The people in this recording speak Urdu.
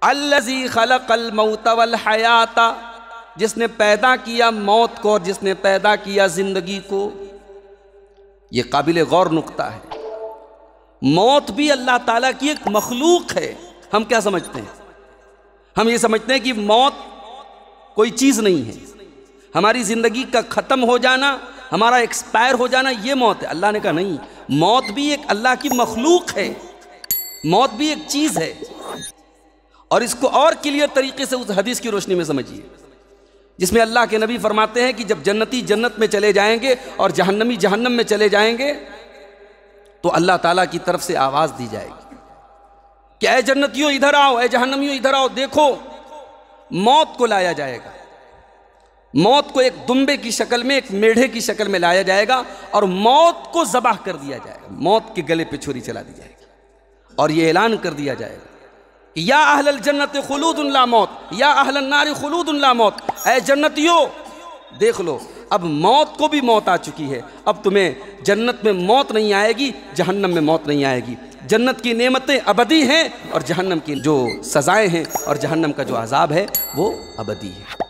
الذی خلق الموت والحیات، جس نے پیدا کیا موت کو اور جس نے پیدا کیا زندگی کو۔ یہ قابل غور نقطہ ہے۔ موت بھی اللہ تعالیٰ کی ایک مخلوق ہے۔ ہم کیا سمجھتے ہیں؟ ہم یہ سمجھتے ہیں کہ موت کوئی چیز نہیں ہے، ہماری زندگی کا ختم ہو جانا، ہمارا ایکسپائر ہو جانا، یہ موت ہے۔ اللہ نے کہا نہیں، موت بھی ایک اللہ کی مخلوق ہے، موت بھی ایک چیز ہے۔ اور اس کو اور کلیئر طریقے سے اس حدیث کی روشنی میں سمجھیے جس میں اللہ کے نبی فرماتے ہیں کہ جب جنتی جنت میں چلے جائیں گے اور جہنمی جہنم میں چلے جائیں گے تو اللہ تعالیٰ کی طرف سے آواز دی جائے گی کہ اے جنتیوں ادھر آؤ، اے جہنمیوں ادھر آؤ، دیکھو موت کو لایا جائے گا۔ موت کو ایک دمبے کی شکل میں، ایک میڑھے کی شکل میں لایا جائے گا اور موت کو ذبح کر دیا جائے گا، موت کے گلے پہ چھری چلا دی جائے گی اور یہ اعلان کر دیا جائے گا یا اہل الجنت خلود لا موت یا اہل النار خلود لا موت، اے جنتیوں دیکھ لو اب موت کو بھی موت آ چکی ہے، اب تمہیں جنت میں موت نہیں آئے گی، جہنم میں موت نہیں آئے گی۔ جنت کی نعمتیں ابدی ہیں اور جہنم کی جو سزائیں ہیں اور جہنم کا جو عذاب ہے وہ ابدی ہے۔